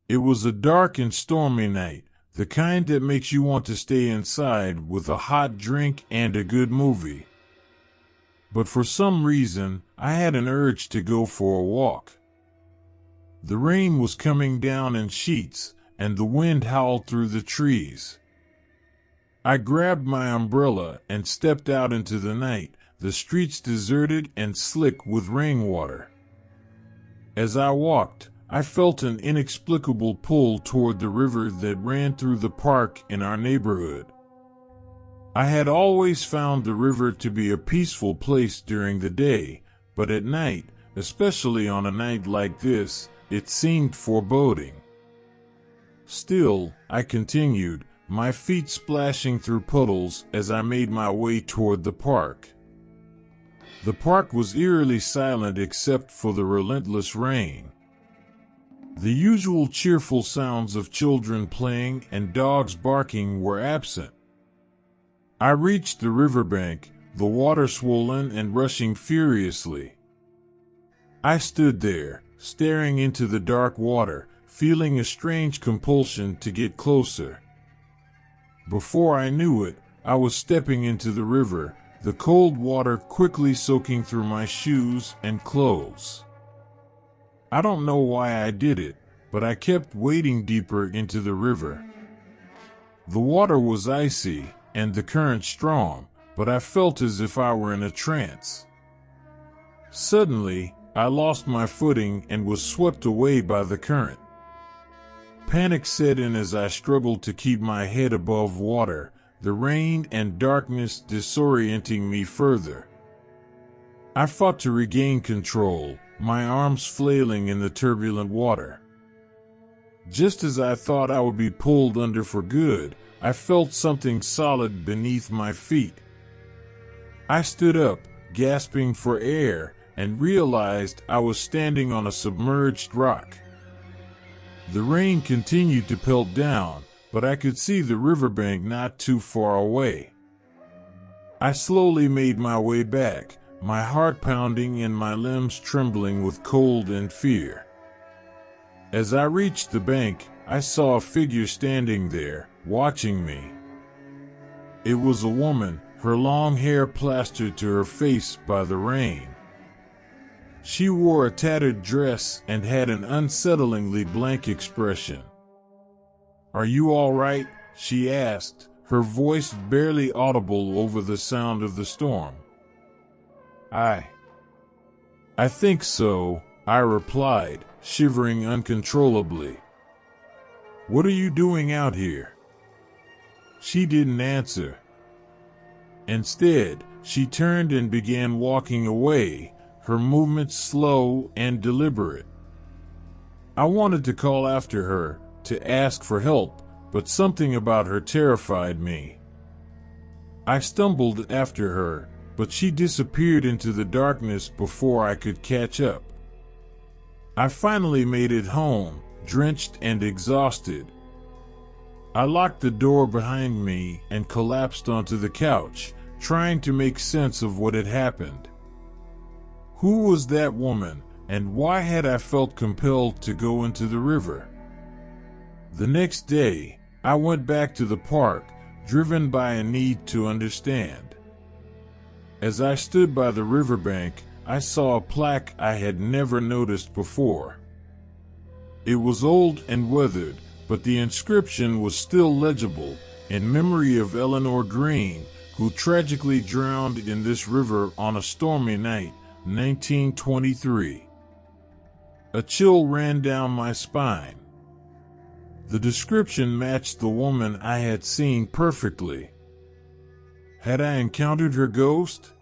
It was a dark and stormy night, the kind that makes you want to stay inside with a hot drink and a good movie. But for some reason, I had an urge to go for a walk. The rain was coming down in sheets, and the wind howled through the trees. I grabbed my umbrella and stepped out into the night, the streets deserted and slick with rainwater. As I walked, I felt an inexplicable pull toward the river that ran through the park in our neighborhood. I had always found the river to be a peaceful place during the day, but at night, especially on a night like this, it seemed foreboding. Still, I continued, my feet splashing through puddles as I made my way toward the park. The park was eerily silent except for the relentless rain. The usual cheerful sounds of children playing and dogs barking were absent. I reached the riverbank, the water swollen and rushing furiously. I stood there, staring into the dark water, feeling a strange compulsion to get closer. Before I knew it, I was stepping into the river, the cold water quickly soaking through my shoes and clothes. I don't know why I did it, but I kept wading deeper into the river. The water was icy and the current strong, but I felt as if I were in a trance. Suddenly, I lost my footing and was swept away by the current. Panic set in as I struggled to keep my head above water, the rain and darkness disorienting me further. I fought to regain control, my arms flailing in the turbulent water. Just as I thought I would be pulled under for good, I felt something solid beneath my feet. I stood up, gasping for air, and realized I was standing on a submerged rock. The rain continued to pelt down, but I could see the riverbank not too far away. I slowly made my way back, my heart pounding and my limbs trembling with cold and fear. As I reached the bank, I saw a figure standing there, watching me. It was a woman, her long hair plastered to her face by the rain. She wore a tattered dress and had an unsettlingly blank expression. "Are you all right?" she asked, her voice barely audible over the sound of the storm. I think so," I replied, shivering uncontrollably. "What are you doing out here?" She didn't answer. Instead, she turned and began walking away, her movements slow and deliberate. I wanted to call after her, to ask for help, but something about her terrified me. I stumbled after her, but she disappeared into the darkness before I could catch up. I finally made it home, drenched and exhausted. I locked the door behind me and collapsed onto the couch, trying to make sense of what had happened. Who was that woman, and why had I felt compelled to go into the river? The next day, I went back to the park, driven by a need to understand. As I stood by the riverbank, I saw a plaque I had never noticed before. It was old and weathered, but the inscription was still legible, in memory of Eleanor Green, who tragically drowned in this river on a stormy night, 1923. A chill ran down my spine. The description matched the woman I had seen perfectly. Had I encountered her ghost?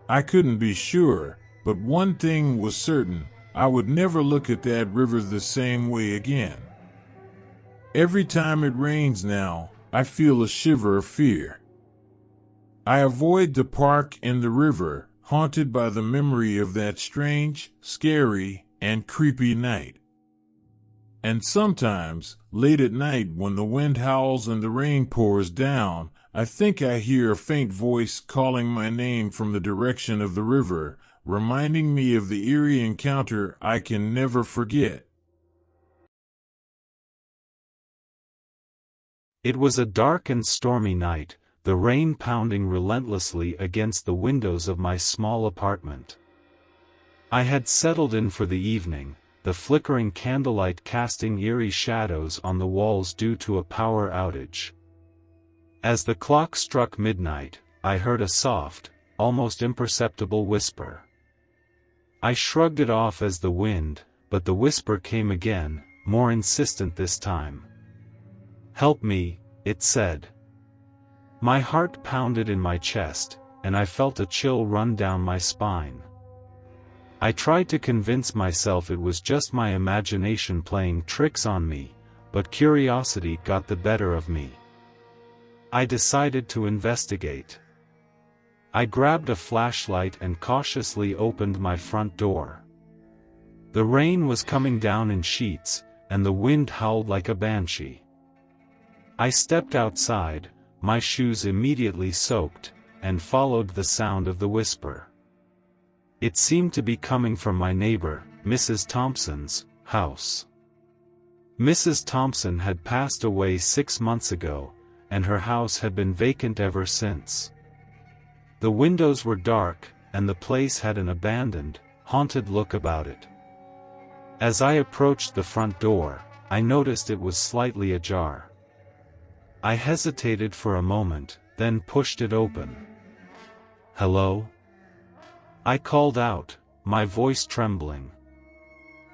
I couldn't be sure, but one thing was certain, I would never look at that river the same way again. Every time it rains now, I feel a shiver of fear. I avoid the park and the river, haunted by the memory of that strange, scary, and creepy night. And sometimes, late at night when the wind howls and the rain pours down, I think I hear a faint voice calling my name from the direction of the river, reminding me of the eerie encounter I can never forget. It was a dark and stormy night, the rain pounding relentlessly against the windows of my small apartment. I had settled in for the evening, the flickering candlelight casting eerie shadows on the walls due to a power outage. As the clock struck midnight, I heard a soft, almost imperceptible whisper. I shrugged it off as the wind, but the whisper came again, more insistent this time. "Help me," it said. My heart pounded in my chest, and I felt a chill run down my spine. I tried to convince myself it was just my imagination playing tricks on me, but curiosity got the better of me. I decided to investigate. I grabbed a flashlight and cautiously opened my front door. The rain was coming down in sheets, and the wind howled like a banshee. I stepped outside, my shoes immediately soaked, and followed the sound of the whisper. It seemed to be coming from my neighbor, Mrs. Thompson's, house. Mrs. Thompson had passed away 6 months ago, and her house had been vacant ever since. The windows were dark, and the place had an abandoned, haunted look about it. As I approached the front door, I noticed it was slightly ajar. I hesitated for a moment, then pushed it open. "Hello?" I called out, my voice trembling.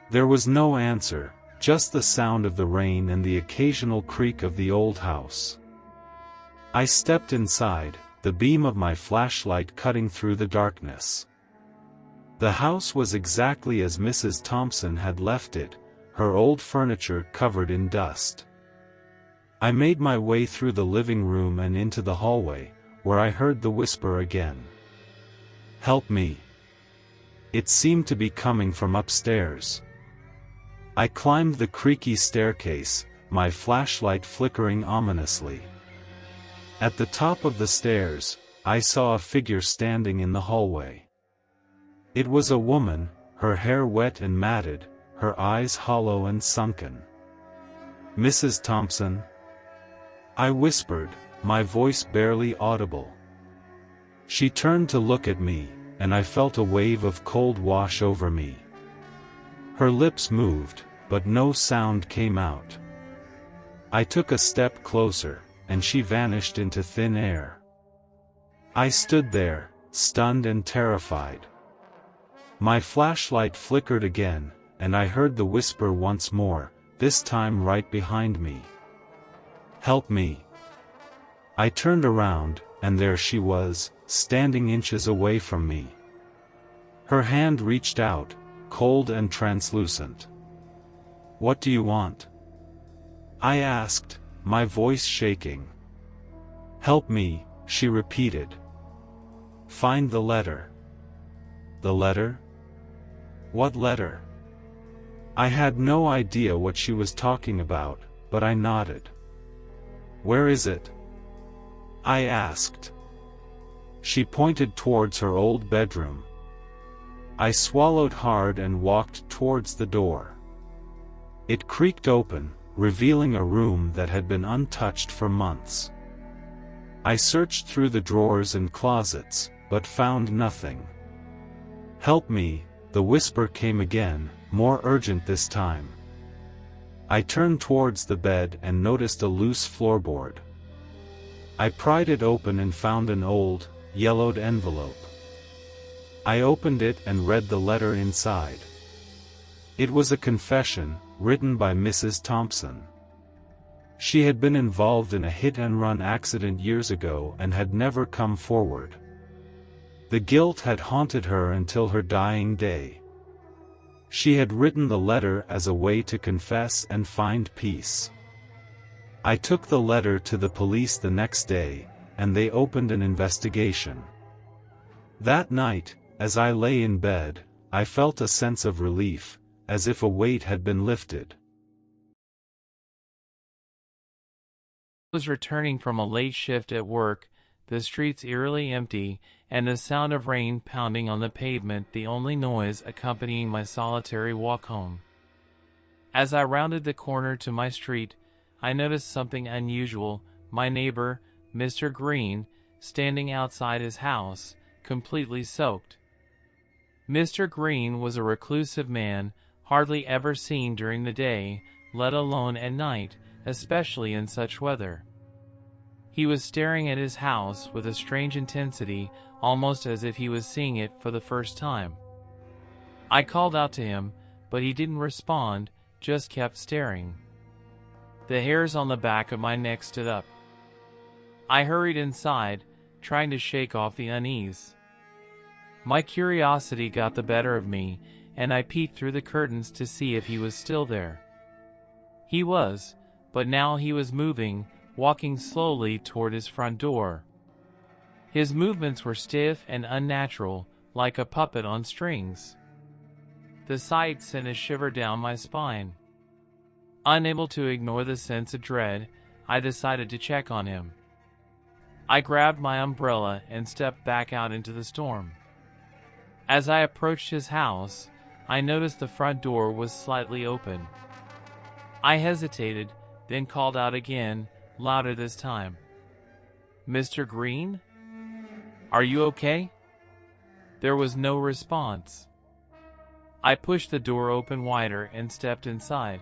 There was no answer, just the sound of the rain and the occasional creak of the old house. I stepped inside, the beam of my flashlight cutting through the darkness. The house was exactly as Mrs. Thompson had left it, her old furniture covered in dust. I made my way through the living room and into the hallway, where I heard the whisper again. "Help me." It seemed to be coming from upstairs. I climbed the creaky staircase, my flashlight flickering ominously. At the top of the stairs, I saw a figure standing in the hallway. It was a woman, her hair wet and matted, her eyes hollow and sunken. "Mrs. Thompson?" I whispered, my voice barely audible. She turned to look at me, and I felt a wave of cold wash over me. Her lips moved, but no sound came out. I took a step closer, and she vanished into thin air. I stood there, stunned and terrified. My flashlight flickered again, and I heard the whisper once more, this time right behind me. "Help me." I turned around, and there she was, standing inches away from me. Her hand reached out, cold and translucent. "What do you want?" I asked, my voice shaking. "Help me," she repeated. "Find the letter." "The letter? What letter?" I had no idea what she was talking about, but I nodded. "Where is it?" I asked. She pointed towards her old bedroom. I swallowed hard and walked towards the door. It creaked open, revealing a room that had been untouched for months. I searched through the drawers and closets, but found nothing. "Help me," the whisper came again, more urgent this time. I turned towards the bed and noticed a loose floorboard. I pried it open and found an old, yellowed envelope. I opened it and read the letter inside. It was a confession, written by Mrs. Thompson. She had been involved in a hit-and-run accident years ago and had never come forward. The guilt had haunted her until her dying day. She had written the letter as a way to confess and find peace. I took the letter to the police the next day, and they opened an investigation. That night, as I lay in bed, I felt a sense of relief, as if a weight had been lifted. I was returning from a late shift at work, the streets eerily empty, and the sound of rain pounding on the pavement the only noise accompanying my solitary walk home. As I rounded the corner to my street, I noticed something unusual. My neighbor, Mr. Green, standing outside his house, completely soaked. Mr. Green was a reclusive man, hardly ever seen during the day, let alone at night, especially in such weather. He was staring at his house with a strange intensity, almost as if he was seeing it for the first time. I called out to him, but he didn't respond, just kept staring. The hairs on the back of my neck stood up. I hurried inside, trying to shake off the unease. My curiosity got the better of me, and I peeked through the curtains to see if he was still there. He was, but now he was moving, walking slowly toward his front door. His movements were stiff and unnatural, like a puppet on strings. The sight sent a shiver down my spine. Unable to ignore the sense of dread, I decided to check on him. I grabbed my umbrella and stepped back out into the storm. As I approached his house, I noticed the front door was slightly open. I hesitated, then called out again, louder this time. "Mr. Green? Are you okay?" There was no response. I pushed the door open wider and stepped inside.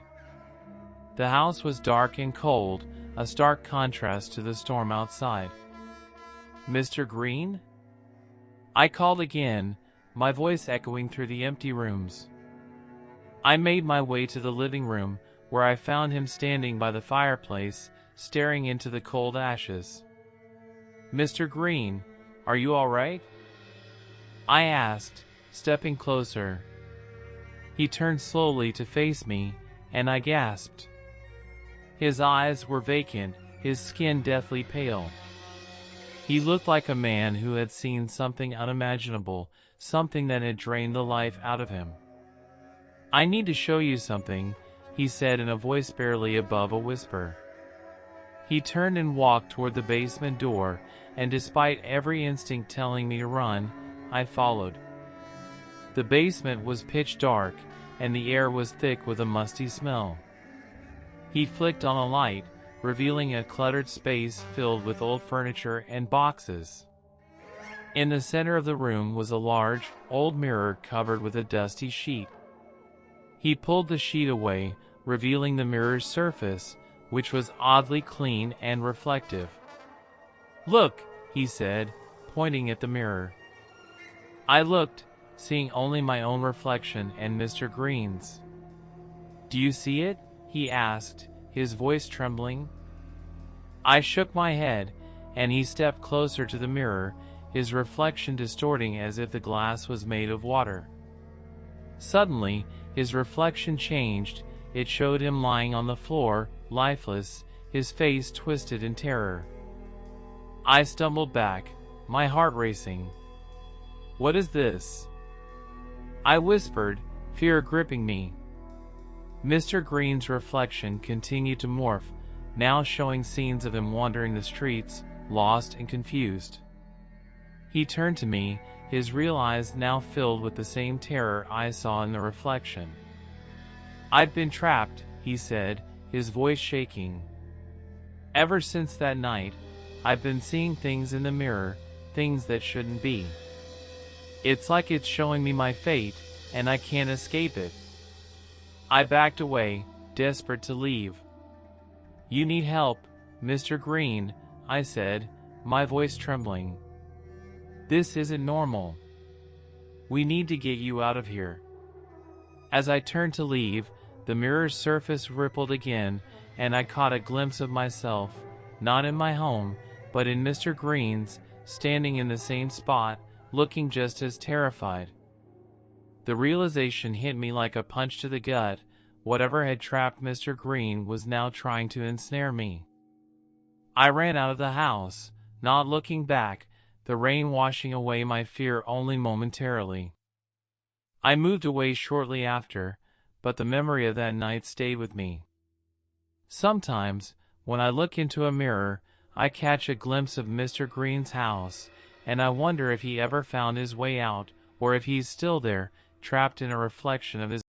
The house was dark and cold, a stark contrast to the storm outside. "Mr. Green?" I called again, my voice echoing through the empty rooms. I made my way to the living room, where I found him standing by the fireplace, staring into the cold ashes. "Mr. Green, are you all right?" I asked, stepping closer. He turned slowly to face me, and I gasped. His eyes were vacant, his skin deathly pale. He looked like a man who had seen something unimaginable, something that had drained the life out of him. "I need to show you something," he said in a voice barely above a whisper. He turned and walked toward the basement door, and despite every instinct telling me to run, I followed. The basement was pitch dark, and the air was thick with a musty smell. He flicked on a light, revealing a cluttered space filled with old furniture and boxes. In the center of the room was a large, old mirror covered with a dusty sheet. He pulled the sheet away, revealing the mirror's surface, which was oddly clean and reflective. "Look," he said, pointing at the mirror. I looked, seeing only my own reflection and Mr. Green's. "Do you see it?" he asked, his voice trembling. I shook my head, and he stepped closer to the mirror, his reflection distorting as if the glass was made of water. Suddenly, his reflection changed. It showed him lying on the floor, lifeless, his face twisted in terror. I stumbled back, my heart racing. "What is this?" I whispered, fear gripping me. Mr. Green's reflection continued to morph, now showing scenes of him wandering the streets, lost and confused. He turned to me, his real eyes now filled with the same terror I saw in the reflection. "I've been trapped," he said, his voice shaking. "Ever since that night, I've been seeing things in the mirror, things that shouldn't be. It's like it's showing me my fate, and I can't escape it." I backed away, desperate to leave. "You need help, Mr. Green," I said, my voice trembling. "This isn't normal. We need to get you out of here." As I turned to leave, the mirror's surface rippled again, and I caught a glimpse of myself, not in my home, but in Mr. Green's, standing in the same spot, looking just as terrified. The realization hit me like a punch to the gut. Whatever had trapped Mr. Green was now trying to ensnare me. I ran out of the house, not looking back, the rain washing away my fear only momentarily. I moved away shortly after, but the memory of that night stayed with me. Sometimes, when I look into a mirror, I catch a glimpse of Mr. Green's house, and I wonder if he ever found his way out, or if he's still there, trapped in a reflection of his